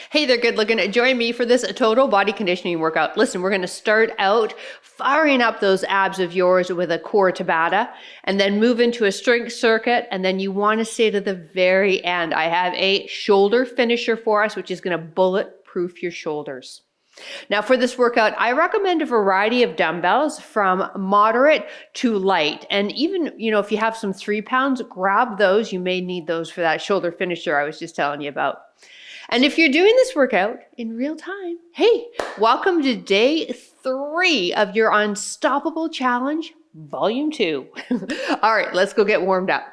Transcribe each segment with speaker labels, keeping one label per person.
Speaker 1: Hey there, good looking. Join me for this total body conditioning workout. Listen, we're going to start out firing up those abs of yours with a core Tabata and then move into a strength circuit. And then you want to stay to the very end. I have a shoulder finisher for us, which is going to bulletproof your shoulders. Now for this workout, I recommend a variety of dumbbells from moderate to light. And even, if you have some 3 pounds, grab those. You may need those for that shoulder finisher I was just telling you about. And if you're doing this workout in real time, hey, welcome to day 3 of your Unstoppable Challenge, Volume 2. All right, let's go get warmed up.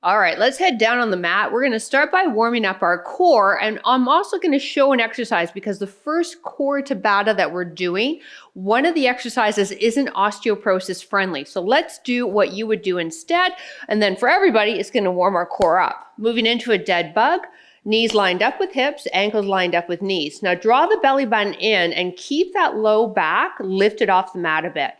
Speaker 1: All right, let's head down on the mat. We're going to start by warming up our core, and I'm also going to show an exercise because the first core Tabata that we're doing, one of the exercises isn't osteoporosis friendly. So let's do what you would do instead, and then for everybody, it's going to warm our core up. Moving into a dead bug, knees lined up with hips, ankles lined up with knees. Now draw the belly button in and keep that low back lifted off the mat a bit.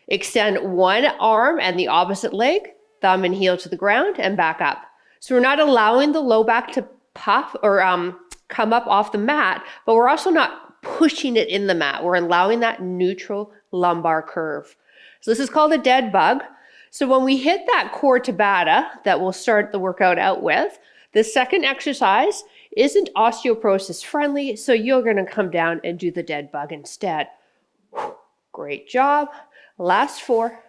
Speaker 1: Extend one arm and the opposite leg, thumb and heel to the ground and back up. So we're not allowing the low back to puff or come up off the mat, but we're also not pushing it in the mat. We're allowing that neutral lumbar curve. So this is called a dead bug. So when we hit that core Tabata that we'll start the workout out with, the second exercise isn't osteoporosis friendly, so you're gonna come down and do the dead bug instead. Great job. Last 4.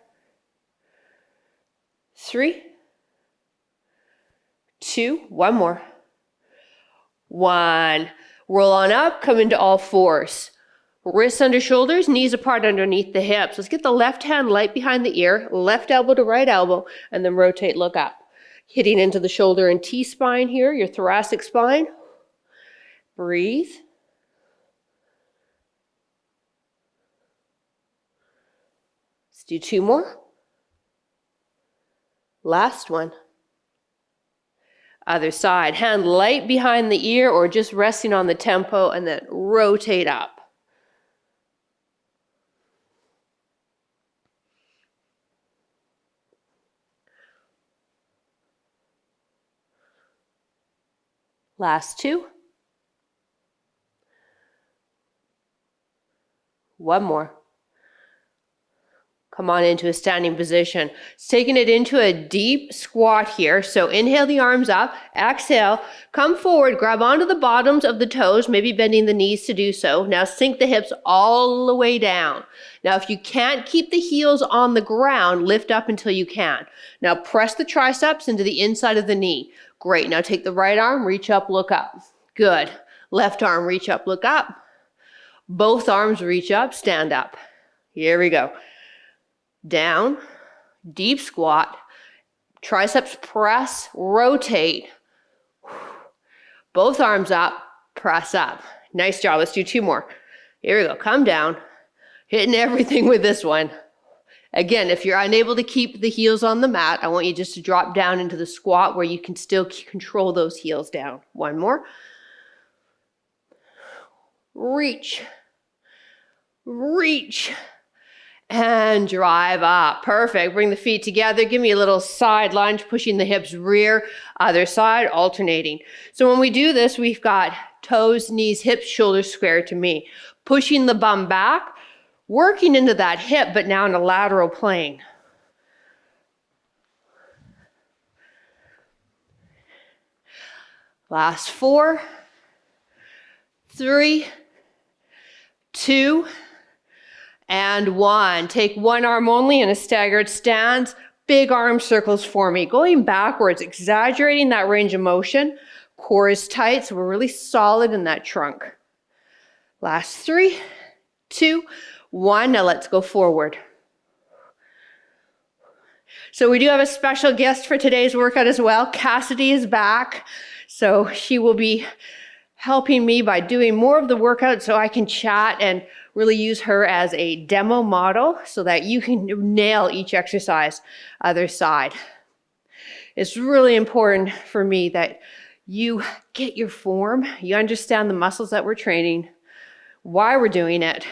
Speaker 1: 3, 2, one more. 1. Roll on up, come into all fours. Wrists under shoulders, knees apart underneath the hips. Let's get the left hand light behind the ear, left elbow to right elbow, and then rotate, look up. Hitting into the shoulder and T-spine here, your thoracic spine. Breathe. Let's do 2 more. Last one. Other side. Hand light behind the ear or just resting on the tempo and then rotate up. Last 2. One more. Come on into a standing position. It's taking it into a deep squat here. So inhale the arms up, exhale, come forward, grab onto the bottoms of the toes, maybe bending the knees to do so. Now sink the hips all the way down. Now if you can't keep the heels on the ground, lift up until you can. Now press the triceps into the inside of the knee. Great, now take the right arm, reach up, look up. Good. Left arm, reach up, look up. Both arms reach up, stand up. Here we go. Down, deep squat, triceps press, rotate. Both arms up, press up. Nice job, let's do 2 more. Here we go, come down, hitting everything with this one. Again, if you're unable to keep the heels on the mat, I want you just to drop down into the squat where you can still control those heels down. 1 more. Reach, reach. And drive up. Perfect. Bring the feet together. Give me a little side lunge, pushing the hips rear, other side, alternating. So when we do this, we've got toes, knees, hips, shoulders square to me. Pushing the bum back, working into that hip, but now in a lateral plane. Last 4, 3, 2, and 1. Take one arm only in a staggered stance. Big arm circles for me. Going backwards, exaggerating that range of motion. Core is tight, so we're really solid in that trunk. Last 3, 2, 1. Now let's go forward. So we do have a special guest for today's workout as well. Cassidy is back. So she will be helping me by doing more of the workout so I can chat and really use her as a demo model so that you can nail each exercise other side. It's really important for me that you get your form, you understand the muscles that we're training, why we're doing it.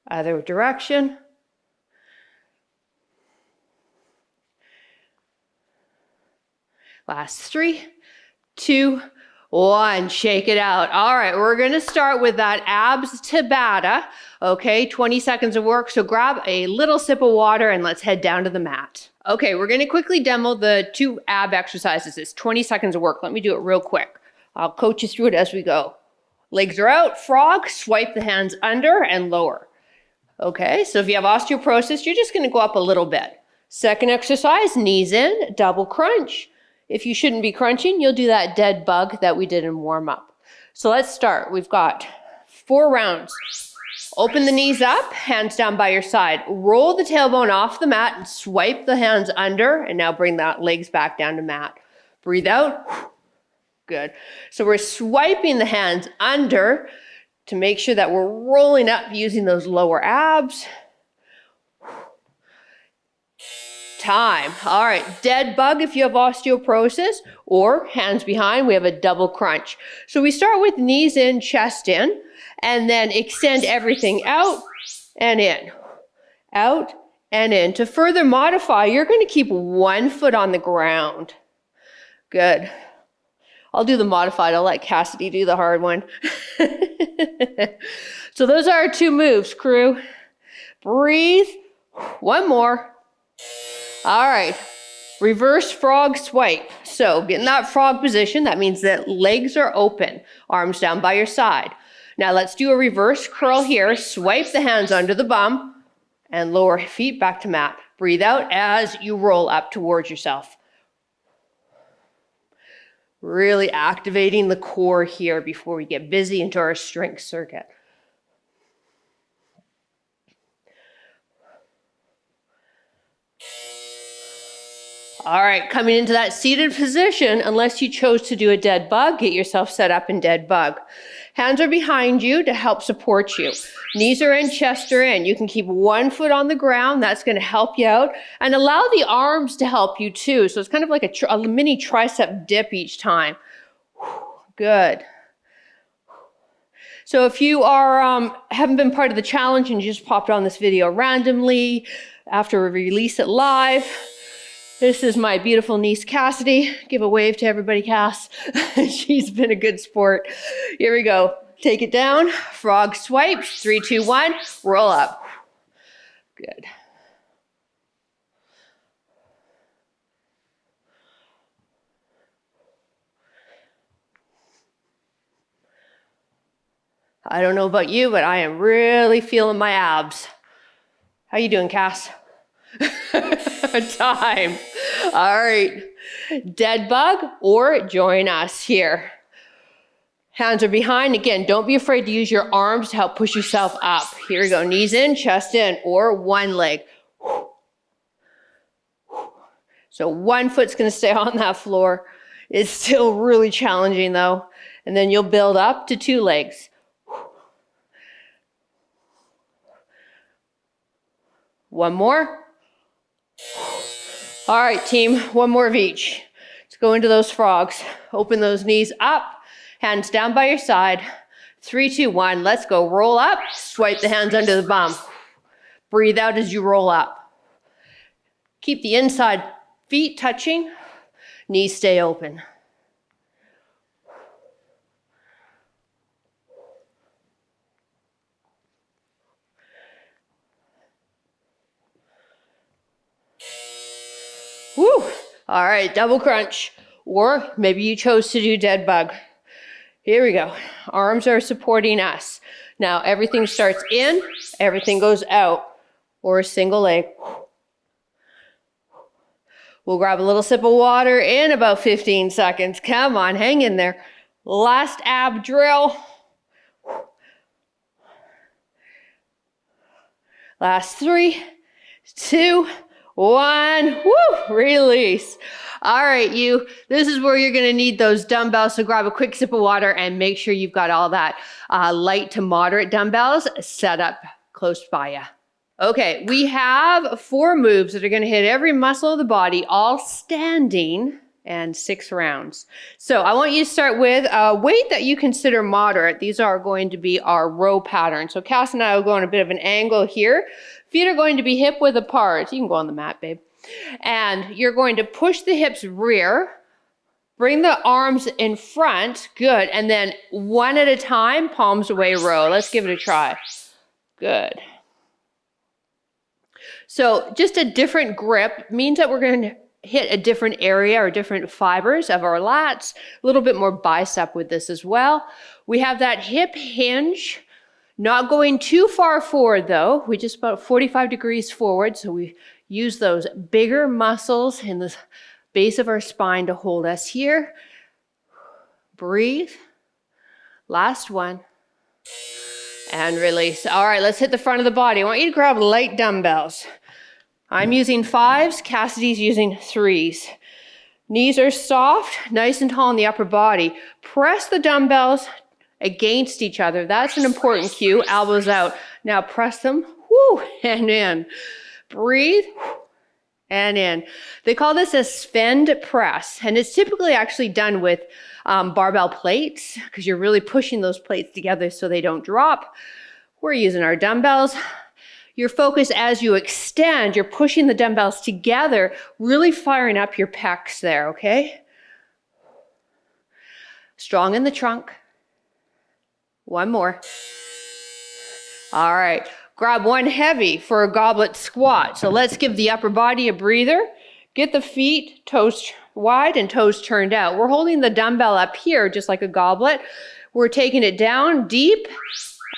Speaker 1: Other direction. Last 3, 2, 1. Shake it out. All right, we're going to start with that abs Tabata. Okay, 20 seconds of work. So grab a little sip of water and let's head down to the mat. Okay, we're going to quickly demo the 2 ab exercises. It's 20 seconds of work. Let me do it real quick. I'll coach you through it as we go. Legs are out, frog, swipe the hands under and lower. Okay, so if you have osteoporosis, you're just going to go up a little bit. Second exercise, knees in, double crunch. If you shouldn't be crunching, you'll do that dead bug that we did in warm up. So let's start. We've got 4 rounds. Open the knees up, hands down by your side. Roll the tailbone off the mat and swipe the hands under, and now bring that legs back down to mat. Breathe out. Good. So we're swiping the hands under to make sure that we're rolling up using those lower abs. Time. All right, dead bug if you have osteoporosis, or hands behind, we have a double crunch. So we start with knees in, chest in, and then extend everything out and in, out and in. To further modify, you're going to keep 1 foot on the ground. Good. I'll do the modified. I'll let Cassidy do the hard one. So those are our 2 moves, crew. Breathe. 1 more. All right, reverse frog swipe. So get in that frog position. That means that legs are open, arms down by your side. Now let's do a reverse curl here. Swipe the hands under the bum and lower feet back to mat. Breathe out as you roll up towards yourself. Really activating the core here before we get busy into our strength circuit. All right, coming into that seated position, unless you chose to do a dead bug, get yourself set up in dead bug. Hands are behind you to help support you. Knees are in, chest are in. You can keep 1 foot on the ground. That's going to help you out. And allow the arms to help you too. So it's kind of like a mini tricep dip each time. Good. So if you are haven't been part of the challenge and you just popped on this video randomly after we release it live, this is my beautiful niece, Cassidy. Give a wave to everybody, Cass. She's been a good sport. Here we go. Take it down. Frog swipe. 3, 2, 1. Roll up. Good. I don't know about you, but I am really feeling my abs. How you doing, Cass? Time. All right. Dead bug or join us here. Hands are behind. Again, don't be afraid to use your arms to help push yourself up. Here we go. Knees in, chest in, or 1 leg. So 1 foot's going to stay on that floor. It's still really challenging though. And then you'll build up to 2 legs. 1 more. All right, team, 1 more of each. Let's go into those frogs. Open those knees up, hands down by your side. 3, 2, 1, let's go. Roll up, swipe the hands under the bum. Breathe out as you roll up. Keep the inside feet touching, knees stay open. Woo! All right, double crunch. Or maybe you chose to do dead bug. Here we go. Arms are supporting us. Now everything starts in, everything goes out, or a single leg. We'll grab a little sip of water in about 15 seconds. Come on, hang in there. Last ab drill. Last 3, 2, 1, woo, release. All right, this is where you're gonna need those dumbbells, so grab a quick sip of water and make sure you've got all that light to moderate dumbbells set up close by you. Okay, we have 4 moves that are gonna hit every muscle of the body, all standing, and 6 rounds. So I want you to start with a weight that you consider moderate. These are going to be our row pattern. So Cass and I will go on a bit of an angle here. Feet are going to be hip width apart. You can go on the mat, babe. And you're going to push the hips rear, bring the arms in front, good. And then one at a time, palms away row. Let's give it a try. Good. So just a different grip means that we're going to hit a different area or different fibers of our lats, a little bit more bicep with this as well. We have that hip hinge, not going too far forward though. We just about 45 degrees forward. So we use those bigger muscles in the base of our spine to hold us here. Breathe. Last one. And release. All right, let's hit the front of the body. I want you to grab light dumbbells. I'm using 5s, Cassidy's using 3s. Knees are soft, nice and tall in the upper body. Press the dumbbells against each other. That's an important cue. Elbows out. Now press them, whoo, and in. Breathe, and in. They call this a Sven press, and it's typically actually done with barbell plates because you're really pushing those plates together so they don't drop. We're using our dumbbells. Your focus as you extend, you're pushing the dumbbells together, really firing up your pecs there, okay? Strong in the trunk. One more. All right, grab one heavy for a goblet squat. So let's give the upper body a breather. Get the feet toes wide and toes turned out. We're holding the dumbbell up here just like a goblet. We're taking it down deep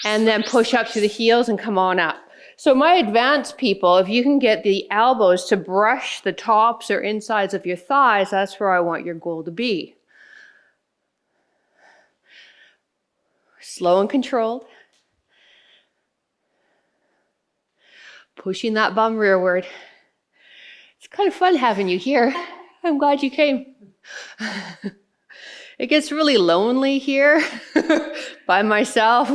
Speaker 1: and then push up to the heels and come on up. So my advanced people, if you can get the elbows to brush the tops or insides of your thighs, that's where I want your goal to be. Slow and controlled. Pushing that bum rearward. It's kind of fun having you here. I'm glad you came. It gets really lonely here by myself.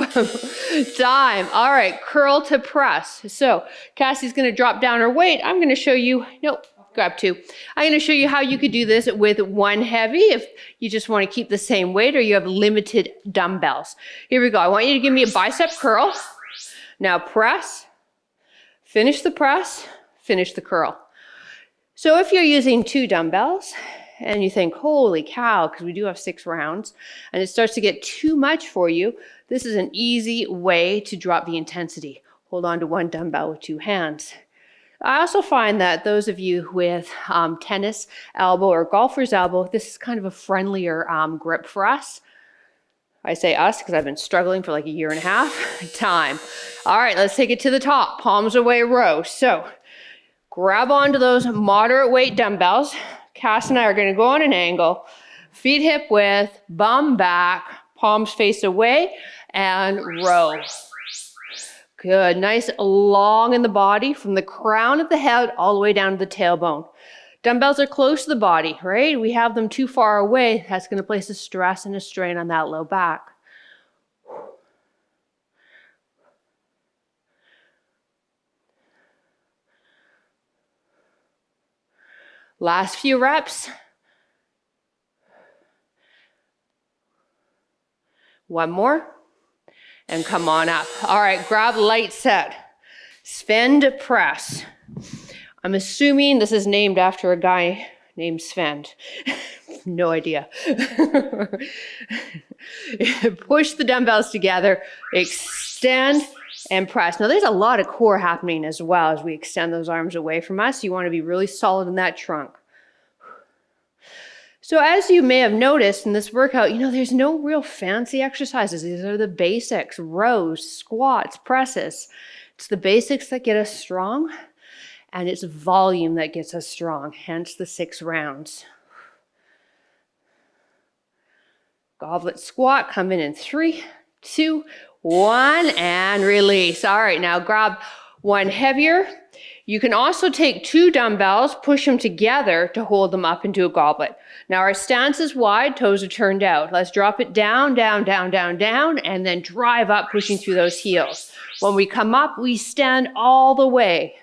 Speaker 1: Time. All right, curl to press. So Cassie's going to drop down her weight. I'm going to show you, nope, grab 2. I'm going to show you how you could do this with one heavy if you just want to keep the same weight or you have limited dumbbells. Here we go. I want you to give me a bicep curl. Now press, finish the press, finish the curl. So if you're using 2 dumbbells, and you think, holy cow, because we do have 6 rounds, and it starts to get too much for you, this is an easy way to drop the intensity. Hold on to one dumbbell with 2 hands. I also find that those of you with tennis elbow or golfer's elbow, this is kind of a friendlier grip for us. I say us because I've been struggling for like a year and a half. Time. All right, let's take it to the top. Palms away row. So grab onto those moderate weight dumbbells. Cass and I are going to go on an angle, feet hip width, bum back, palms face away, and row. Good, nice long in the body from the crown of the head all the way down to the tailbone. Dumbbells are close to the body, right? We have them too far away. That's going to place a stress and a strain on that low back. Last few reps. One more. And come on up. All right, grab light set. Sven press. I'm assuming this is named after a guy named Sven. No idea. Push the dumbbells together, extend and press. Now there's a lot of core happening as well as we extend those arms away from us. You want to be really solid in that trunk. So as you may have noticed in this workout, there's no real fancy exercises. These are the basics: rows, squats, presses. It's the basics that get us strong, and it's volume that gets us strong, hence the 6 rounds. Goblet squat, come in 3, 2, 1, and release. All right, now grab one heavier. You can also take 2 dumbbells, push them together to hold them up into a goblet. Now our stance is wide, toes are turned out. Let's drop it down, down, down, down, down, and then drive up, pushing through those heels. When we come up, we stand all the way.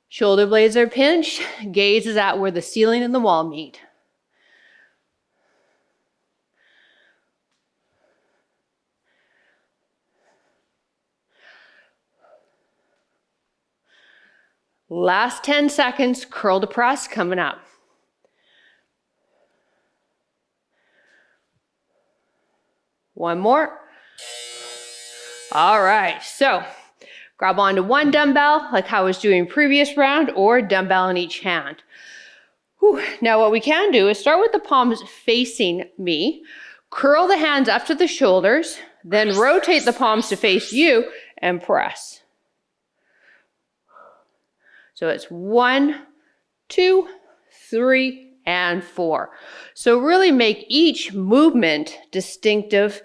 Speaker 1: Shoulder blades are pinched, gaze is at where the ceiling and the wall meet. Last 10 seconds, curl to press coming up. One more. All right, so grab onto 1 dumbbell like how I was doing previous round, or dumbbell in each hand. Whew. Now what we can do is start with the palms facing me, curl the hands up to the shoulders, then rotate the palms to face you and press. So it's 1, 2, 3, and 4. So really make each movement distinctive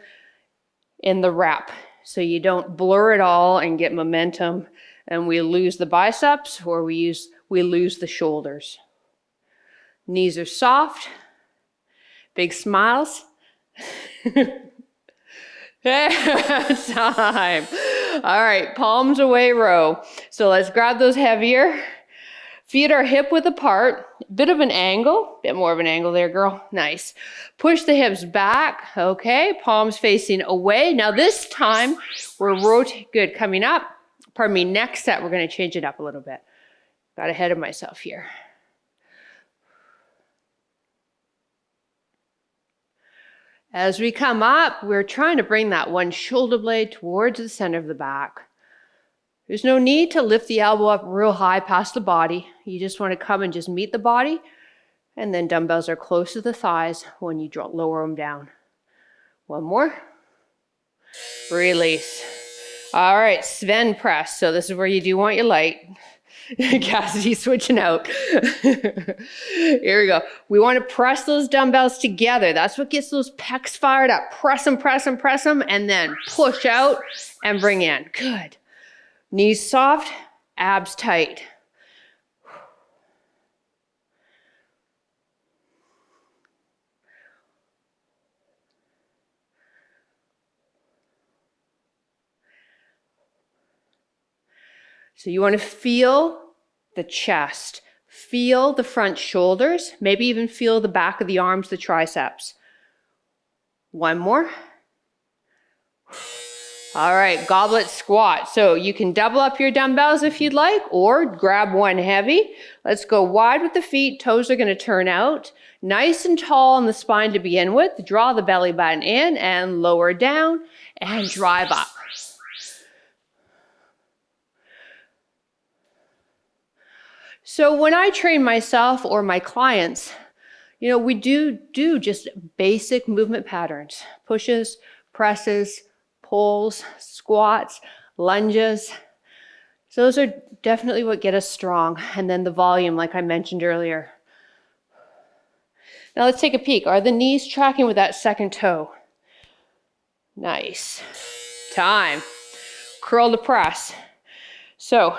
Speaker 1: in the rep, so you don't blur it all and get momentum and we lose the biceps, or we lose the shoulders. Knees are soft, big smiles. Time. All right, palms away row. So let's grab those heavier. Feet are hip width apart, bit of an angle, bit more of an angle there, girl. Nice. Push the hips back. Okay, palms facing away. Now this time we're rotating. Good, coming up. Pardon me, next set we're going to change it up a little bit. Got ahead of myself here. As we come up, we're trying to bring that one shoulder blade towards the center of the back. There's no need to lift the elbow up real high past the body. You just want to come and just meet the body, and then dumbbells are close to the thighs when you lower them down. One more. Release. All right, Sven press. So this is where you do want your light. Cassidy's switching out. Here we go. We want to press those dumbbells together. That's what gets those pecs fired up. Press them, press them, press them, and then push out and bring in. Good. Knees soft, abs tight. So you want to feel the chest, feel the front shoulders, maybe even feel the back of the arms, the triceps. One more. All right, goblet squat. So you can double up your dumbbells if you'd like, or grab one heavy. Let's go wide with the feet. Toes are going to turn out. Nice and tall on the spine to begin with. Draw the belly button in and lower down and drive up. So when I train myself or my clients, we do just basic movement patterns. Pushes, presses, pulls, squats, lunges. So those are definitely what get us strong. And then the volume, like I mentioned earlier. Now let's take a peek. Are the knees tracking with that second toe? Nice. Time. Curl to press. So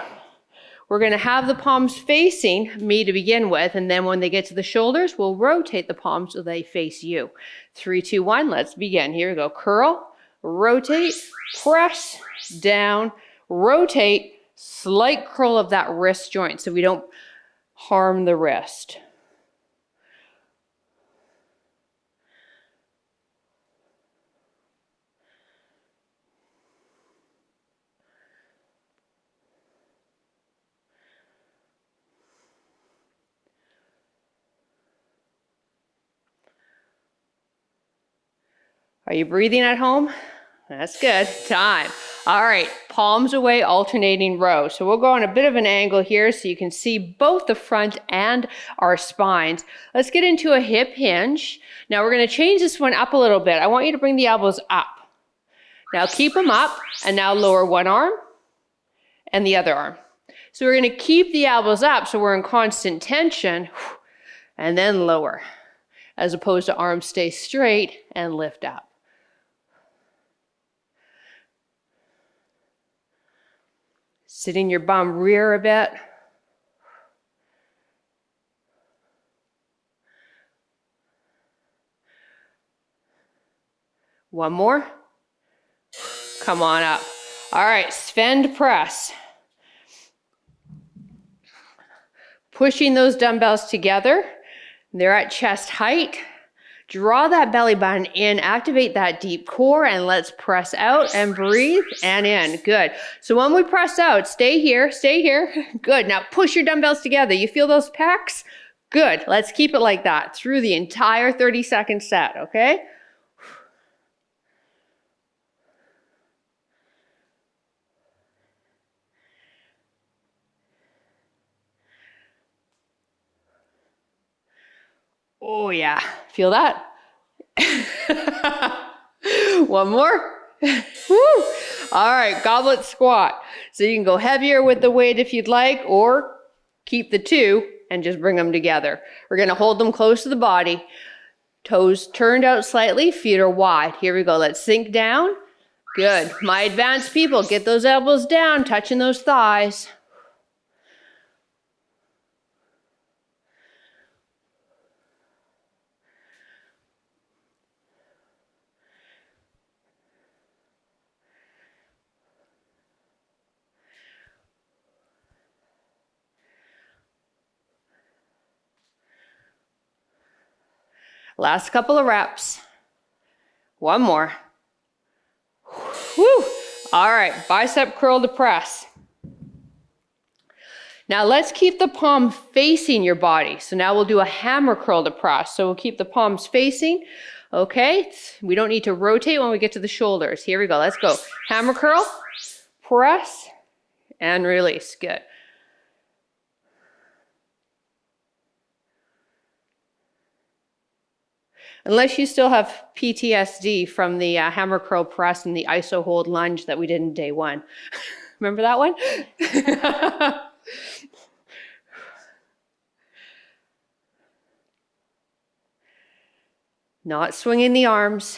Speaker 1: we're going to have the palms facing me to begin with, and then when they get to the shoulders, we'll rotate the palms so they face you. 3, 2, 1, let's begin. Here we go. Curl, rotate, press, down, rotate, slight curl of that wrist joint so we don't harm the wrist. Are you breathing at home? That's good. Time. All right, palms away, alternating row. So we'll go on a bit of an angle here so you can see both the front and our spines. Let's get into a hip hinge. Now we're going to change this one up a little bit. I want you to bring the elbows up. Now keep them up, and now lower one arm and the other arm. So we're going to keep the elbows up so we're in constant tension, and then lower, as opposed to arms stay straight and lift up. Sitting your bum rear a bit. One more. Come on up. All right, Sven press. Pushing those dumbbells together. They're at chest height. Draw that belly button in, activate that deep core, and let's press out and breathe and in. Good. So when we press out, stay here, stay here. Good. Now push your dumbbells together. You feel those pecs? Good. Let's keep it like that through the entire 30-second set, okay? Oh yeah, feel that? One more. Woo. All right, goblet squat. So you can go heavier with the weight if you'd like, or keep the two and just bring them together. We're gonna hold them close to the body. Toes turned out slightly, feet are wide. Here we go, let's sink down. Good, my advanced people, get those elbows down, touching those thighs. Last couple of reps. One more. Woo. All right, bicep curl to press. Now let's keep the palm facing your body. So now we'll do a hammer curl to press. So we'll keep the palms facing. Okay, we don't need to rotate when we get to the shoulders. Here we go, let's go. Hammer curl, press, and release. Good. Unless you still have PTSD from the hammer curl press and the iso hold lunge that we did in day one. Remember that one? Not swinging the arms.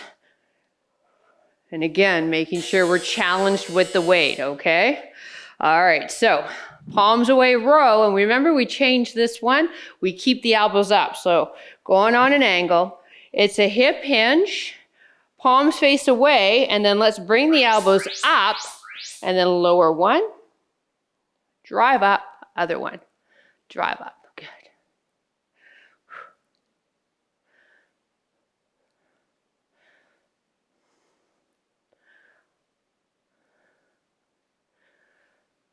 Speaker 1: And again, making sure we're challenged with the weight, okay? All right, so palms away row. And remember, we changed this one. We keep the elbows up. So going on an angle. It's a hip hinge, palms face away, and then let's bring the elbows up, and then lower one, drive up, other one, drive up. Good.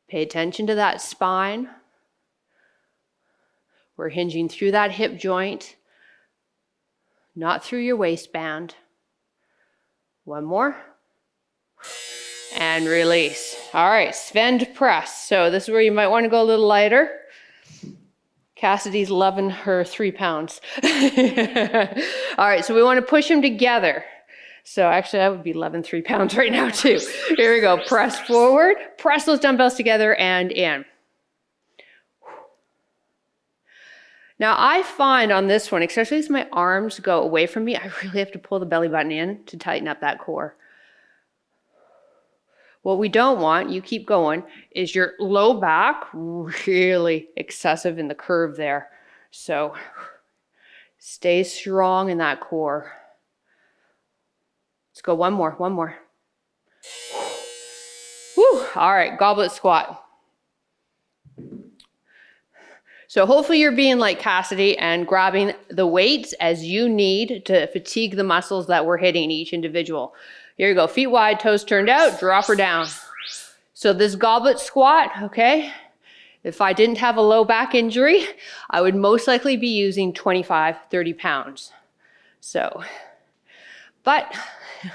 Speaker 1: Pay attention to that spine. We're hinging through that hip joint. Not through your waistband. One more. And release. All right, Sven press. So this is where you might want to go a little lighter. Cassidy's loving her 3 pounds. All right, so we want to push them together. So actually I would be loving 3 pounds right now too. Here we go, press forward, press those dumbbells together and in. Now I find on this one, especially as my arms go away from me, I really have to pull the belly button in to tighten up that core. What we don't want, you keep going, is your low back really excessive in the curve there. So stay strong in that core. Let's go one more. Woo, all right, goblet squat. So hopefully you're being like Cassidy and grabbing the weights as you need to fatigue the muscles that we're hitting each individual. Here you go, feet wide, toes turned out, drop her down. So this goblet squat, okay, if I didn't have a low back injury, I would most likely be using 25, 30 pounds. So, but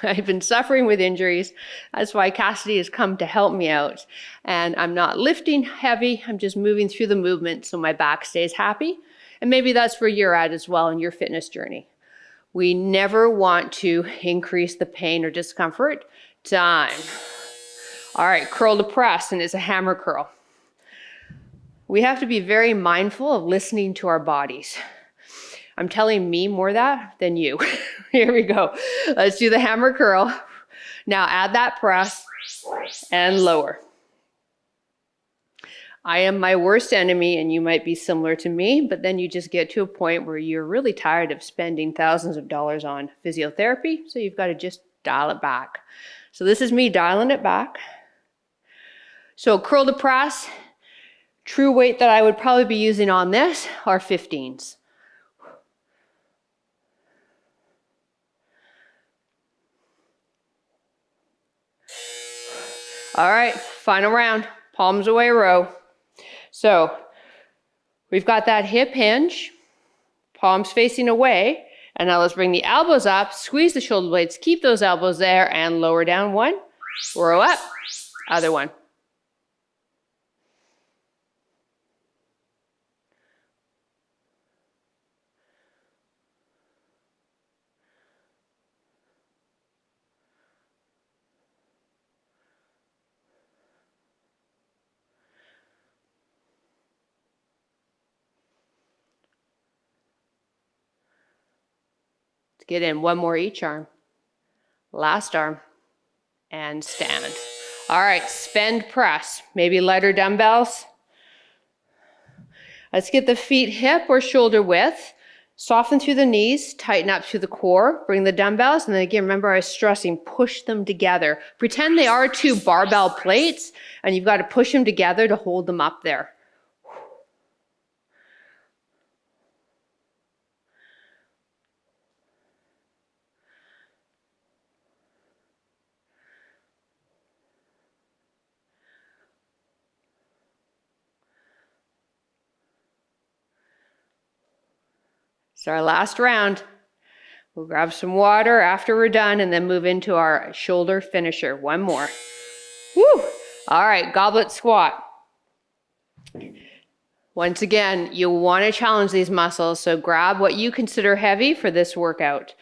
Speaker 1: I've been suffering with injuries. That's why Cassidy has come to help me out. And I'm not lifting heavy. I'm just moving through the movement so my back stays happy. And maybe that's where you're at as well in your fitness journey. We never want to increase the pain or discomfort. Time. All right, curl to press, and it's a hammer curl. We have to be very mindful of listening to our bodies. I'm telling me more that than you. Here we go. Let's do the hammer curl. Now add that press and lower. I am my worst enemy, and you might be similar to me, but then you just get to a point where you're really tired of spending thousands of dollars on physiotherapy, so you've got to just dial it back. So this is me dialing it back. So curl to press, true weight that I would probably be using on this are 15s. All right, final round, palms away row. So we've got that hip hinge, palms facing away, and now let's bring the elbows up, squeeze the shoulder blades, keep those elbows there, and lower down one, row up, other one. Get in one more each arm. Last arm. And stand. All right, spend press. Maybe lighter dumbbells. Let's get the feet hip or shoulder width. Soften through the knees, tighten up through the core. Bring the dumbbells, and then again, remember I was stressing, push them together. Pretend they are two barbell plates, and you've got to push them together to hold them up there. It's our last round. We'll grab some water after we're done and then move into our shoulder finisher. One more. Woo! All right, goblet squat. Once again, you'll want to challenge these muscles, so grab what you consider heavy for this workout.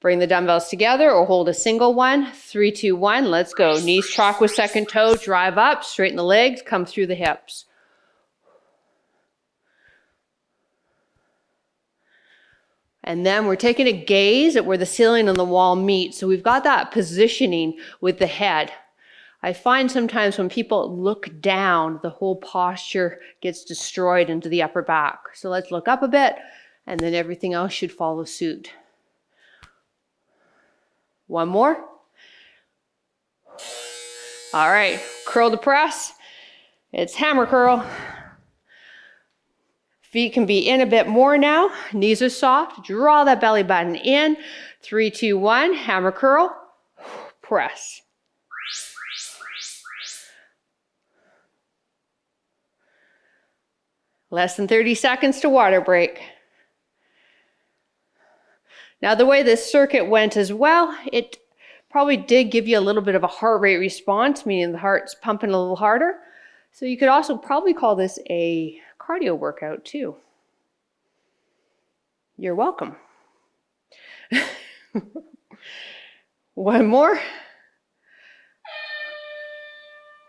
Speaker 1: Bring the dumbbells together or hold a single one. 3, 2, 1, let's go. Knees track with second toe, drive up, straighten the legs, come through the hips. And then we're taking a gaze at where the ceiling and the wall meet. So we've got that positioning with the head. I find sometimes when people look down, the whole posture gets destroyed into the upper back. So let's look up a bit, and then everything else should follow suit. One more. All right, curl to press. It's hammer curl. Feet can be in a bit more now. Knees are soft. Draw that belly button in. 3, 2, 1, hammer curl, press. Less than 30 seconds to water break. Now the way this circuit went as well, it probably did give you a little bit of a heart rate response, meaning the heart's pumping a little harder. So you could also probably call this a cardio workout too. You're welcome. One more.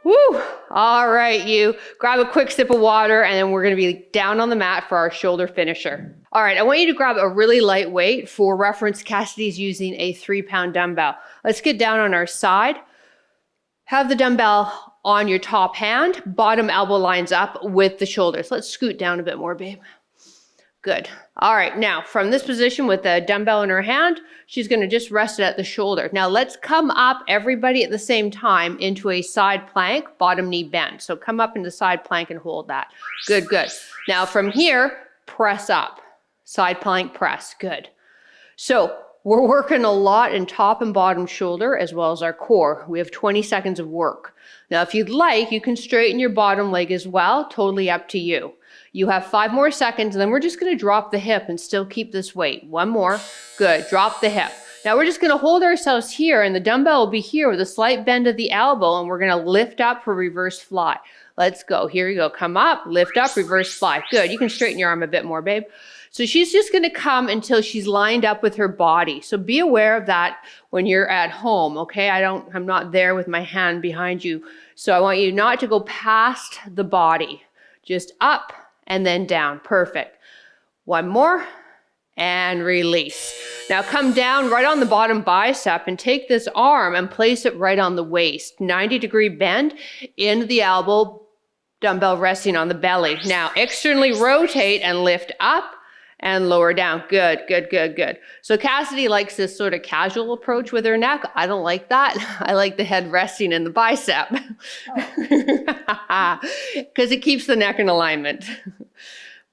Speaker 1: Woo! All right, you grab a quick sip of water, and then we're going to be down on the mat for our shoulder finisher. All right, I want you to grab a really light weight. For reference, Cassidy's using a 3-pound dumbbell. Let's get down on our side. Have the dumbbell on your top hand, bottom elbow lines up with the shoulders. Let's scoot down a bit more, babe. Good. All right, now from this position with the dumbbell in her hand, she's gonna just rest it at the shoulder. Now let's come up, everybody at the same time, into a side plank, bottom knee bend. So come up into side plank and hold that. Good, good. Now from here, press up. Side plank press, good. So we're working a lot in top and bottom shoulder as well as our core. We have 20 seconds of work. Now, if you'd like, you can straighten your bottom leg as well, totally up to you. You have 5 more seconds, and then we're just gonna drop the hip and still keep this weight. One more, good, drop the hip. Now we're just gonna hold ourselves here, and the dumbbell will be here with a slight bend of the elbow, and we're gonna lift up for reverse fly. Let's go, here you go, come up, lift up, reverse fly. Good, you can straighten your arm a bit more, babe. So she's just gonna come until she's lined up with her body. So be aware of that when you're at home, okay? I'm not there with my hand behind you. So I want you not to go past the body. Just up and then down, perfect. One more and release. Now come down right on the bottom bicep and take this arm and place it right on the waist. 90-degree bend into the elbow, Dumbbell resting on the belly. Now, externally rotate and lift up and lower down. Good, good, good, good. So Cassidy likes this sort of casual approach with her neck. I don't like that. I like the head resting in the bicep because it keeps the neck in alignment.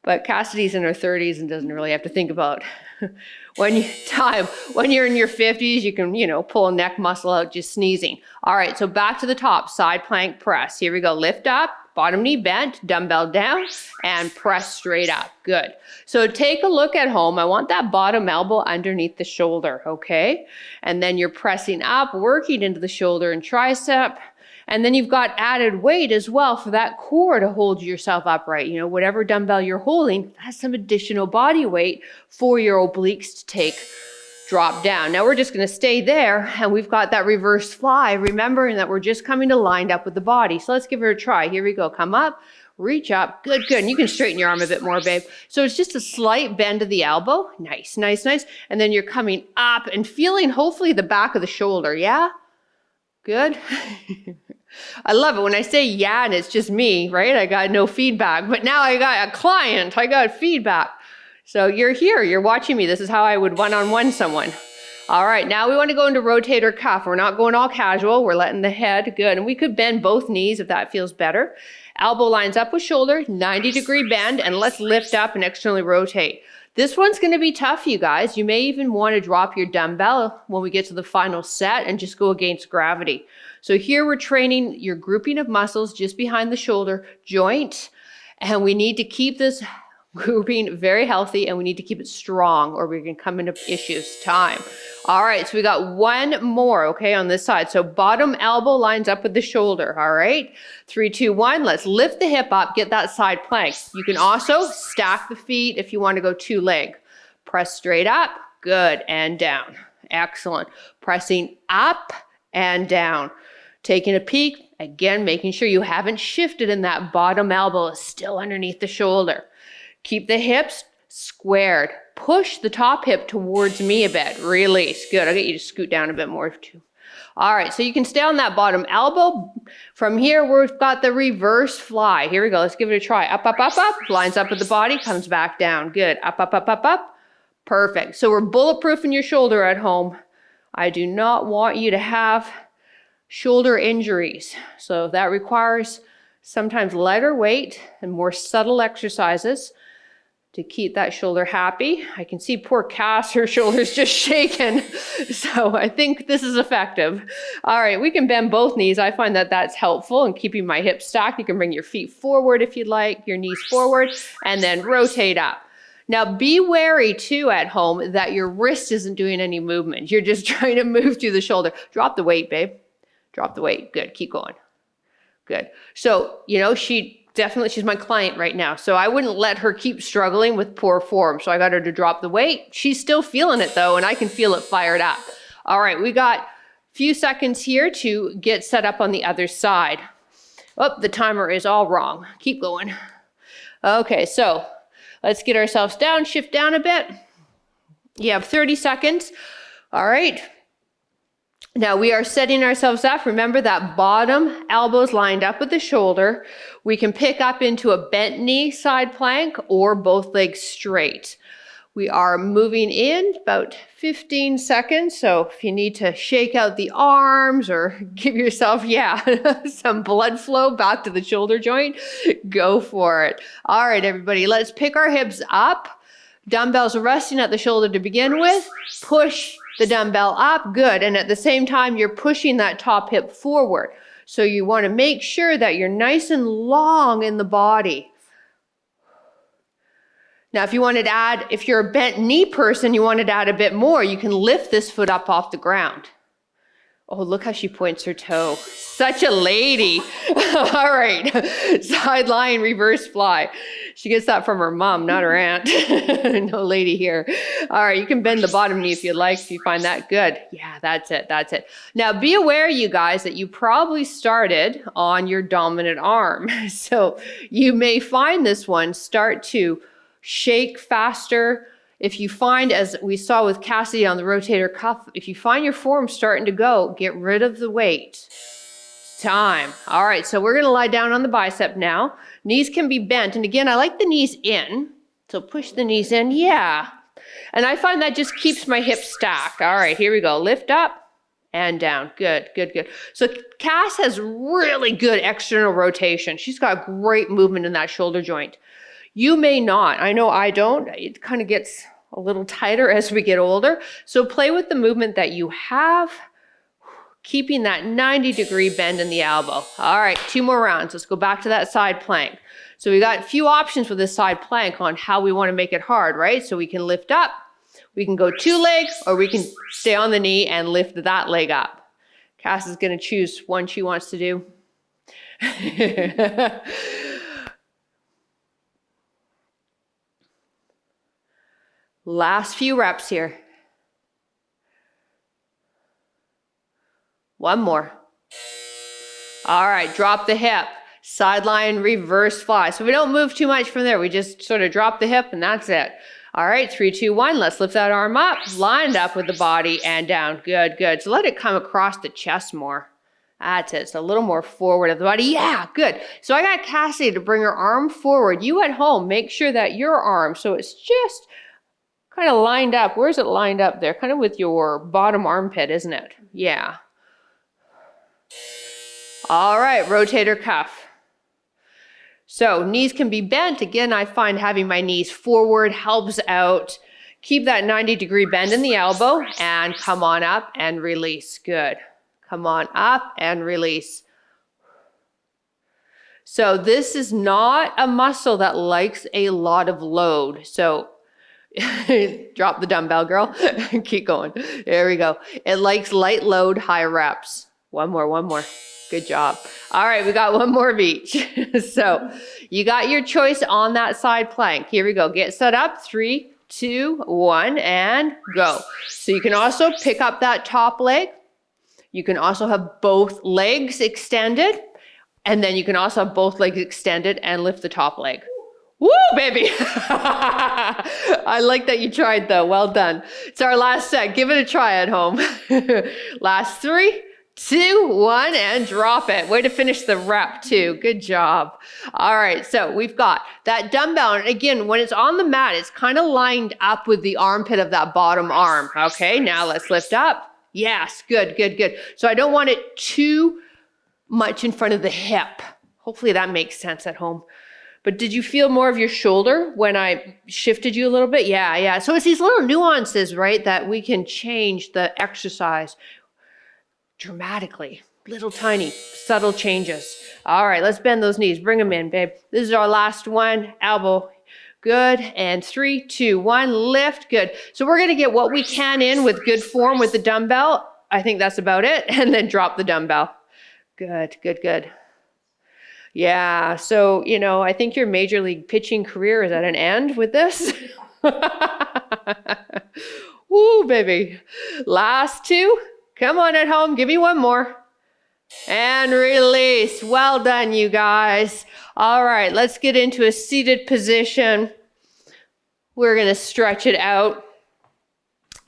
Speaker 1: But Cassidy's in her 30s and doesn't really have to think about when you're in your 50s, you can, pull a neck muscle out just sneezing. All right, so back to the top, side plank press. Here we go. Lift up, bottom knee bent, dumbbell down, and press straight up. Good. So take a look at home. I want that bottom elbow underneath the shoulder, okay? And then you're pressing up, working into the shoulder and tricep. And then you've got added weight as well for that core to hold yourself upright. Whatever dumbbell you're holding, that's some additional body weight for your obliques to take, drop down. Now we're just going to stay there, and we've got that reverse fly, remembering that we're just coming to lined up with the body. So let's give it a try. Here we go. Come up, reach up. Good, good. And you can straighten your arm a bit more, babe. So it's just a slight bend of the elbow. Nice, nice, nice. And then you're coming up and feeling hopefully the back of the shoulder. Yeah? Good. I love it when I say yeah and it's just me, right? I got no feedback, but now I got a client. I got feedback. So you're here, you're watching me. This is how I would one-on-one someone. All right, now we want to go into rotator cuff. We're not going all casual. We're letting the head, good. And we could bend both knees if that feels better. Elbow lines up with shoulder, 90-degree bend, and let's lift up and externally rotate. This one's going to be tough, you guys. You may even want to drop your dumbbell when we get to the final set and just go against gravity. So here we're training your grouping of muscles just behind the shoulder joint, and we need to keep this grouping very healthy, and we need to keep it strong or we're going to come into issues. Time. All right, so we got one more, okay, on this side. So bottom elbow lines up with the shoulder, all right? 3, 2, 1, let's lift the hip up, get that side plank. You can also stack the feet if you want to go 2-leg. Press straight up, good, and down. Excellent. Pressing up and down. Taking a peek, again, making sure you haven't shifted and that bottom elbow is still underneath the shoulder. Keep the hips squared. Push the top hip towards me a bit. Release. Good. I'll get you to scoot down a bit more too. All right, so you can stay on that bottom elbow. From here, we've got the reverse fly. Here we go. Let's give it a try. Up, up, up, up. Lines up with the body, comes back down. Good. Up, up, up, up, up. Perfect. So we're bulletproofing your shoulder at home. I do not want you to have shoulder injuries. So that requires sometimes lighter weight and more subtle exercises to keep that shoulder happy. I can see poor Cass, her shoulder's just shaking. So I think this is effective. All right, we can bend both knees. I find that that's helpful in keeping my hips stacked. You can bring your feet forward if you'd like, your knees forward, and then rotate up. Now be wary too at home that your wrist isn't doing any movement. You're just trying to move through the shoulder. Drop the weight, babe. Drop the weight. Good. Keep going. Good. So, she's my client right now. So I wouldn't let her keep struggling with poor form. So I got her to drop the weight. She's still feeling it though, and I can feel it fired up. All right. We got a few seconds here to get set up on the other side. Oh, the timer is all wrong. Keep going. Okay. So let's get ourselves down, shift down a bit. You have 30 seconds. All right. Now we are setting ourselves up. Remember that bottom elbows lined up with the shoulder. We can pick up into a bent knee side plank or both legs straight. We are moving in about 15 seconds. So if you need to shake out the arms or give yourself, some blood flow back to the shoulder joint, go for it. All right, everybody, let's pick our hips up. Dumbbells are resting at the shoulder to begin with. Push the dumbbell up, good. And at the same time, you're pushing that top hip forward. So you want to make sure that you're nice and long in the body. Now, if you're a bent knee person, you wanted to add a bit more, you can lift this foot up off the ground. Oh, look how she points her toe. Such a lady. All right. Sideline reverse fly. She gets that from her mom, not her aunt. No lady here. All right. You can bend the bottom knee if you like, if you find that good. Yeah, that's it. That's it. Now be aware, you guys, that you probably started on your dominant arm. So you may find this one start to shake faster. If you find, as we saw with Cassidy on the rotator cuff, if you find your form starting to go, get rid of the weight. time. All right, so we're gonna lie down on the bicep now. Knees can be bent, and again, I like the knees in. So push the knees in, yeah. And I find that just keeps my hips stacked. All right, here we go. Lift up and down. Good, good, good. So Cass has really good external rotation. She's got great movement in that shoulder joint. You may not. I know I don't. It kind of gets a little tighter as we get older. So play with the movement that you have, keeping that 90-degree bend in the elbow. All right, 2 more rounds. Let's go back to that side plank. So we got a few options with this side plank on how we want to make it hard, right? So we can lift up, we can go 2 legs, or we can stay on the knee and lift that leg up. Cass is going to choose one she wants to do. Last few reps here. 1 more. All right, drop the hip. Sideline reverse fly. So we don't move too much from there. We just sort of drop the hip and that's it. All right, 3, 2, 1. Let's lift that arm up, lined up with the body and down. Good, good. So let it come across the chest more. That's it. So a little more forward of the body. Yeah, good. So I got Cassie to bring her arm forward. You at home, make sure that your arm, so it's just kind of lined up. Where's it lined up there? Kind of with your bottom armpit, isn't it? Yeah. All right, rotator cuff. So knees can be bent. Again, I find having my knees forward helps out. Keep that 90-degree bend in the elbow and come on up and release. Good. Come on up and release. So this is not a muscle that likes a lot of load. So drop the dumbbell, girl. Keep going. There we go. It likes light load, high reps. 1 more, 1 more. Good job. All right, we got 1 more of each. So you got your choice on that side plank. Here we go. Get set up. 3, 2, 1, and go. So you can also pick up that top leg. You can also have both legs extended. And then you can also have both legs extended and lift the top leg. Woo, baby. I like that you tried though. Well done. It's our last set. Give it a try at home. Last 3, 2, 1, and drop it. Way to finish the rep too. Good job. All right, so we've got that dumbbell. And again, when it's on the mat, it's kind of lined up with the armpit of that bottom arm. Okay, now let's lift up. Yes, good, good, good. So I don't want it too much in front of the hip. Hopefully that makes sense at home. But did you feel more of your shoulder when I shifted you a little bit? Yeah, yeah. So it's these little nuances, right, that we can change the exercise dramatically. Little tiny, subtle changes. All right, let's bend those knees. Bring them in, babe. This is our last one. Elbow. Good. And 3, 2, 1. Lift. Good. So we're going to get what we can in with good form with the dumbbell. I think that's about it. And then drop the dumbbell. Good, good, good. Yeah, so, you know, I think your major league pitching career is at an end with this. Woo, baby. Last 2. Come on at home. Give me 1 more. And release. Well done, you guys. All right, let's get into a seated position. We're going to stretch it out.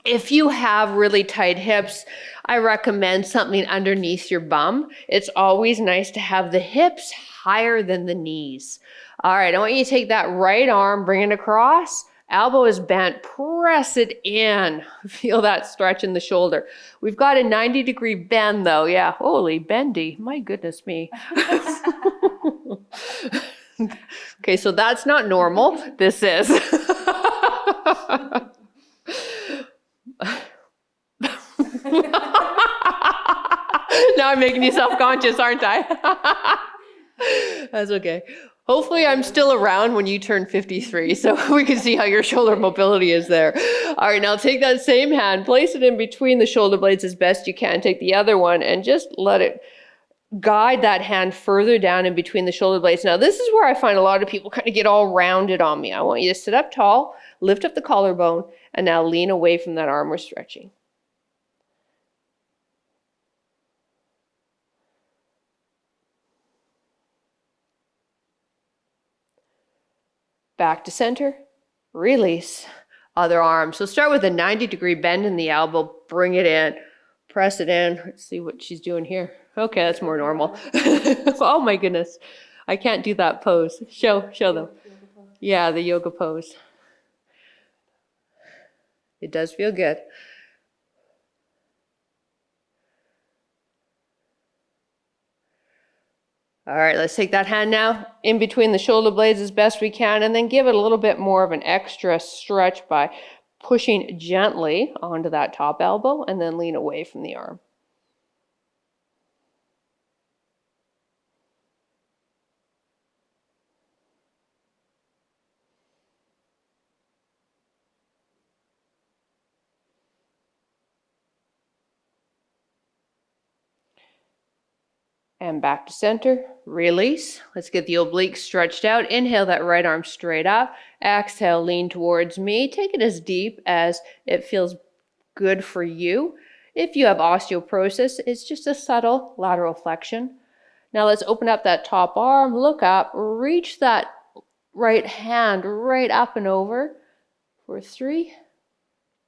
Speaker 1: If you have really tight hips, I recommend something underneath your bum. It's always nice to have the hips higher than the knees. All right, I want you to take that right arm, bring it across. Elbow is bent, press it in. Feel that stretch in the shoulder. We've got a 90-degree bend though. Yeah, holy bendy, my goodness me. Okay, so that's not normal. This is. Now I'm making you self-conscious, aren't I? That's okay. Hopefully I'm still around when you turn 53, so we can see how your shoulder mobility is there. All right, now take that same hand, place it in between the shoulder blades as best you can. Take the other one and just let it guide that hand further down in between the shoulder blades. Now, this is where I find a lot of people kind of get all rounded on me. I want you to sit up tall, lift up the collarbone, and now lean away from that arm we're stretching. Back to center, release, other arm. So start with a 90-degree bend in the elbow, bring it in, press it in. Let's see what she's doing here. Okay, that's more normal. Oh my goodness. I can't do that pose. Show them. Yeah, the yoga pose. It does feel good. All right, let's take that hand now in between the shoulder blades as best we can, and then give it a little bit more of an extra stretch by pushing gently onto that top elbow and then lean away from the arm. And back to center, release. Let's get the obliques stretched out. Inhale that right arm straight up. Exhale, lean towards me. Take it as deep as it feels good for you. If you have osteoporosis, it's just a subtle lateral flexion. Now let's open up that top arm, look up, reach that right hand right up and over for 3,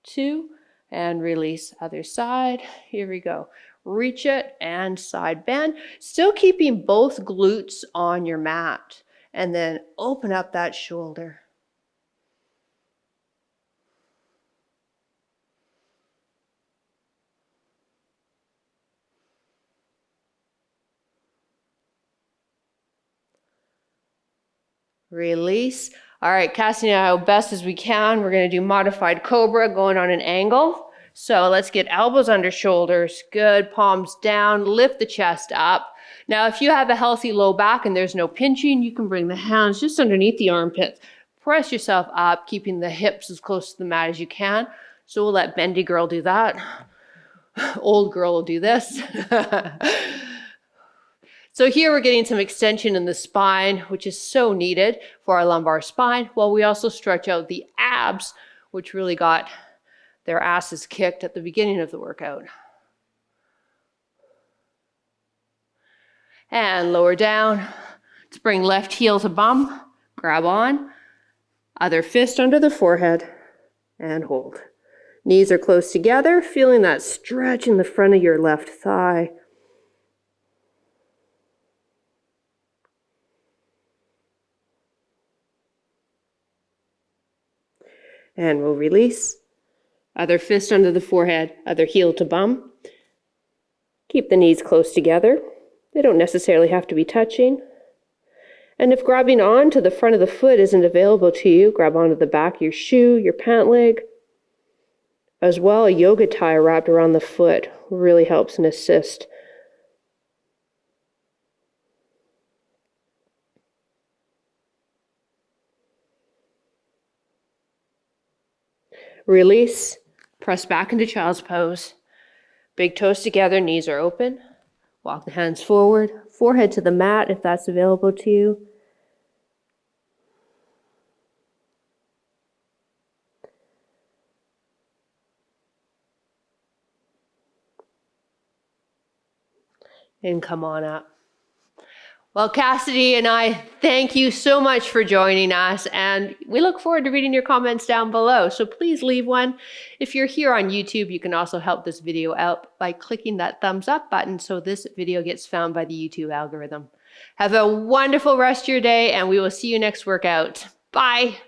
Speaker 1: 2, and release. Other side. Here we go. Reach it and side bend, still keeping both glutes on your mat, and then open up that shoulder. Release. All right, casting out best as we can. We're going to do modified cobra, going on an angle. So let's get elbows under shoulders. Good. Palms down. Lift the chest up. Now, if you have a healthy low back and there's no pinching, you can bring the hands just underneath the armpits. Press yourself up, keeping the hips as close to the mat as you can. So we'll let bendy girl do that. Old girl will do this. So here we're getting some extension in the spine, which is so needed for our lumbar spine, while we also stretch out the abs, which really got their asses kicked at the beginning of the workout. And lower down. Let's bring left heel to bum. Grab on. Other fist under the forehead. And hold. Knees are close together, feeling that stretch in the front of your left thigh. And we'll release. Other fist under the forehead, other heel to bum. Keep the knees close together. They don't necessarily have to be touching. And if grabbing onto the front of the foot isn't available to you, grab onto the back of your shoe, your pant leg. As well, a yoga tie wrapped around the foot really helps and assists. Release. Press back into child's pose. Big toes together, knees are open. Walk the hands forward, forehead to the mat if that's available to you. And come on up. Well, Cassidy and I thank you so much for joining us, and we look forward to reading your comments down below. So please leave one. If you're here on YouTube, you can also help this video out by clicking that thumbs up button so this video gets found by the YouTube algorithm. Have a wonderful rest of your day, and we will see you next workout. Bye.